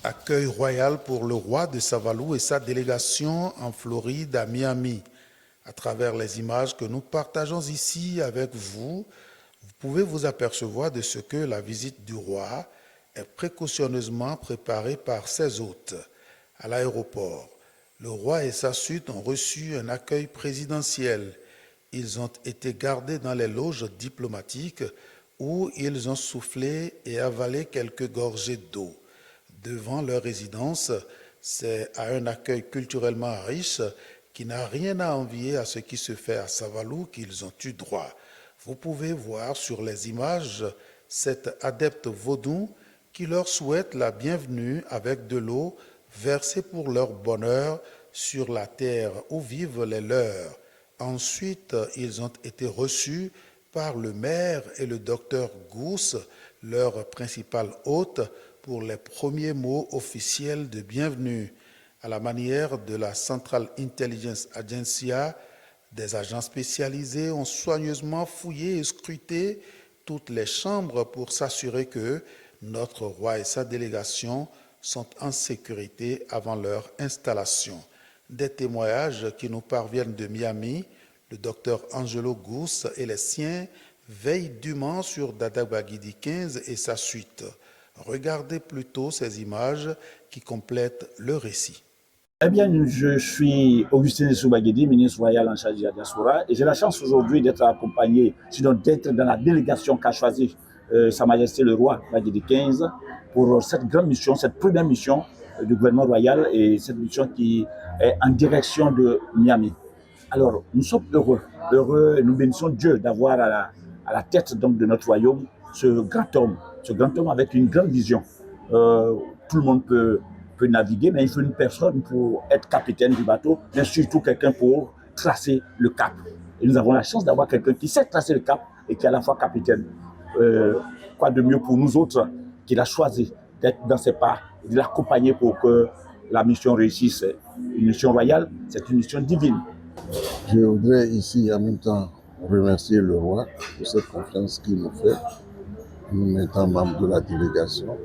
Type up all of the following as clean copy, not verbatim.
Accueil royal pour le roi de Savalou et sa délégation en Floride à Miami. À travers les images que nous partageons ici avec vous, vous pouvez vous apercevoir de ce que la visite du roi est précautionneusement préparée par ses hôtes. À l'aéroport, le roi et sa suite ont reçu un accueil présidentiel. Ils ont été gardés dans les loges diplomatiques où ils ont soufflé et avalé quelques gorgées d'eau. Devant leur résidence, c'est à un accueil culturellement riche qui n'a rien à envier à ce qui se fait à Savalou qu'ils ont eu droit. Vous pouvez voir sur les images cet adepte vaudou qui leur souhaite la bienvenue avec de l'eau versée pour leur bonheur sur la terre où vivent les leurs. Ensuite, ils ont été reçus par le maire et le docteur Gousse, leur principal hôte, pour les premiers mots officiels de bienvenue. À la manière de la Central Intelligence Agency, des agents spécialisés ont soigneusement fouillé et scruté toutes les chambres pour s'assurer que notre roi et sa délégation sont en sécurité avant leur installation. Des témoignages qui nous parviennent de Miami, le docteur Angelo Gousse et les siens veillent dûment sur Dada Baguidi 15 et sa suite. Regardez plutôt ces images qui complètent le récit. Eh bien, je suis Augustin Soubaguedi, ministre royal en charge de la diaspora, et j'ai la chance aujourd'hui d'être accompagné, sinon d'être dans la délégation qu'a choisi Sa Majesté le Roi Baguidi 15 pour cette grande mission, cette première mission du gouvernement royal et cette mission qui est en direction de Miami. Alors, nous sommes heureux et nous bénissons Dieu d'avoir à la tête donc, de notre royaume ce grand homme avec une grande vision. Tout le monde peut naviguer, mais il faut une personne pour être capitaine du bateau, mais surtout quelqu'un pour tracer le cap. Et nous avons la chance d'avoir quelqu'un qui sait tracer le cap et qui est à la fois capitaine. Quoi de mieux pour nous autres qu'il a choisi d'être dans ses pas, de l'accompagner pour que la mission réussisse. Une mission royale, c'est une mission divine. Je voudrais ici en même temps remercier le roi pour cette confiance qu'il nous fait, nous mettant membre de la délégation.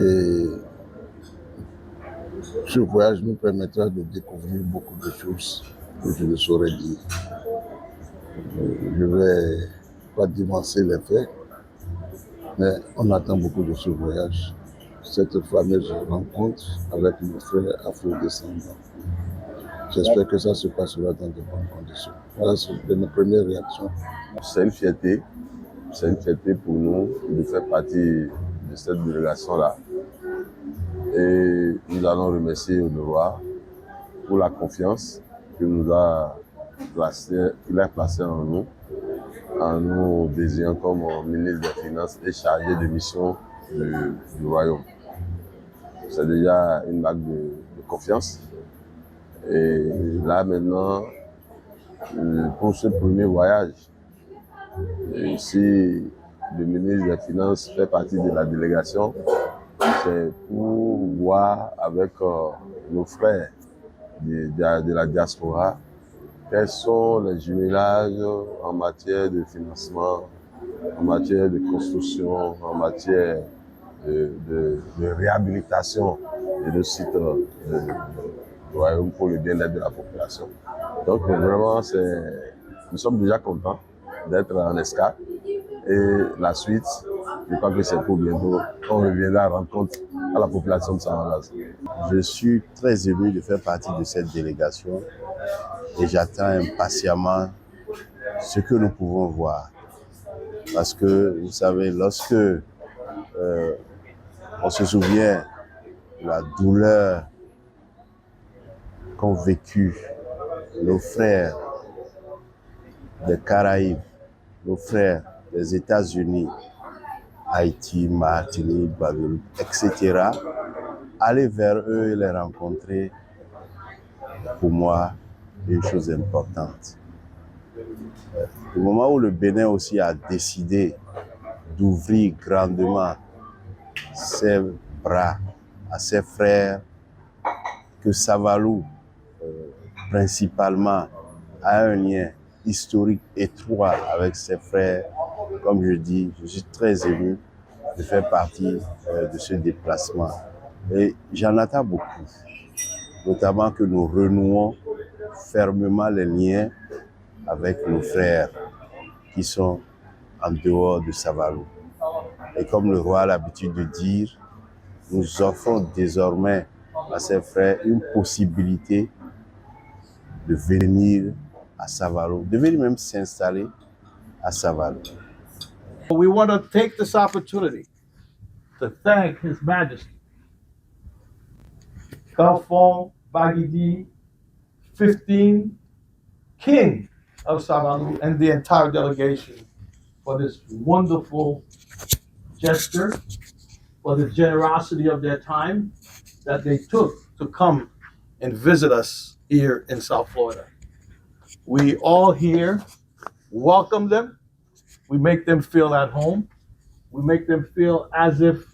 Et ce voyage nous permettra de découvrir beaucoup de choses que je ne saurais dire. Je ne vais pas dénoncer les faits, mais on attend beaucoup de ce voyage. Cette fameuse rencontre avec nos frères afro-descendants. J'espère que ça se passera dans de bonnes conditions. Voilà, c'est nos premières réactions. C'est une fierté pour nous de faire partie de cette délégation-là. Et nous allons remercier le roi pour la confiance qu'il a placée en nous désignant comme ministre des Finances et chargé de mission du royaume. C'est déjà une marque de confiance. Et là maintenant, pour ce premier voyage, si le ministre des Finances fait partie de la délégation, c'est pour voir avec nos frères de la diaspora quels sont les jumelages en matière de financement, en matière de construction, en matière de réhabilitation et de sites du royaume pour le bien-être de la population. Donc vraiment, nous sommes déjà contents d'être en escale. Et la suite, je crois que c'est pour bientôt. On reviendra rendre compte à la population de Saint-Lazare. Je suis très ému de faire partie de cette délégation et j'attends impatiemment ce que nous pouvons voir. Parce que, vous savez, lorsque on se souvient de la douleur qu'ont vécu nos frères des Caraïbes, nos frères des États-Unis, Haïti, Martinique, Guadeloupe, etc. Aller vers eux et les rencontrer, pour moi, une chose importante. Au moment où le Bénin aussi a décidé d'ouvrir grandement ses bras à ses frères, que Savalou, principalement, a un lien historique étroit avec ses frères. Comme je dis, je suis très ému de faire partie de ce déplacement. Et j'en attends beaucoup, notamment que nous renouons fermement les liens avec nos frères qui sont en dehors de Savalou. Et comme le roi a l'habitude de dire, nous offrons désormais à ses frères une possibilité de venir à Savalou, de venir même s'installer à Savalou. We want to take this opportunity to thank His Majesty, Khalfon Bagidi, 15, King of Savalou, and the entire delegation for this wonderful gesture, for the generosity of their time that they took to come and visit us here in South Florida. We all here welcome them. We make them feel at home. We make them feel as if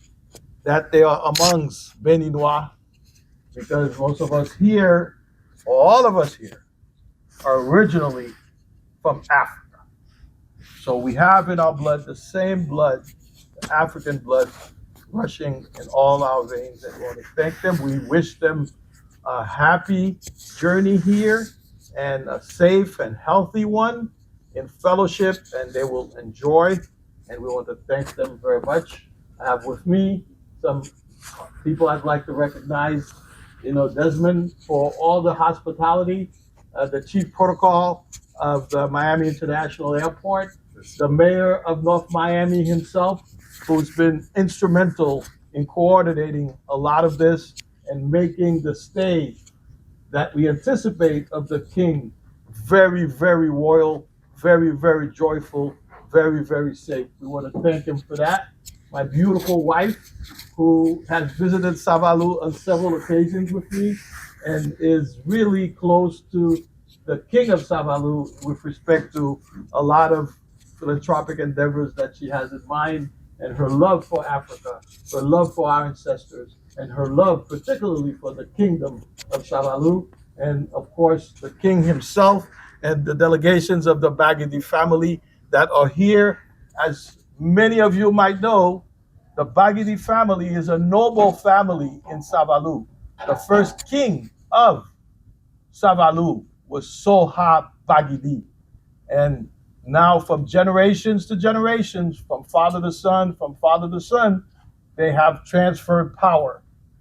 that they are amongst Beninois, because most of us here, or all of us here, are originally from Africa. So we have in our blood the same blood, the African blood, rushing in all our veins. And we want to thank them. We wish them a happy journey here and a safe and healthy one in fellowship, and they will enjoy. And we want to thank them very much. I have with me some people I'd like to recognize. Desmond, for all the hospitality, the chief protocol of the Miami International Airport, the mayor of North Miami himself, who's been instrumental in coordinating a lot of this and making the stay that we anticipate of the king very, very royal, very, very joyful, very, very safe. We want to thank him for that. My beautiful wife, who has visited Savalou on several occasions with me and is really close to the king of Savalou with respect to a lot of philanthropic endeavors that she has in mind, and her love for Africa, her love for our ancestors, and her love particularly for the kingdom of Savalou, and of course the king himself and the delegations of the Bagidi family that are here. As many of you might know, the Bagidi family is a noble family in Savalou. The first king of Savalou was Soha Bagidi. And now from generations to generations, from father to son, they have transferred power.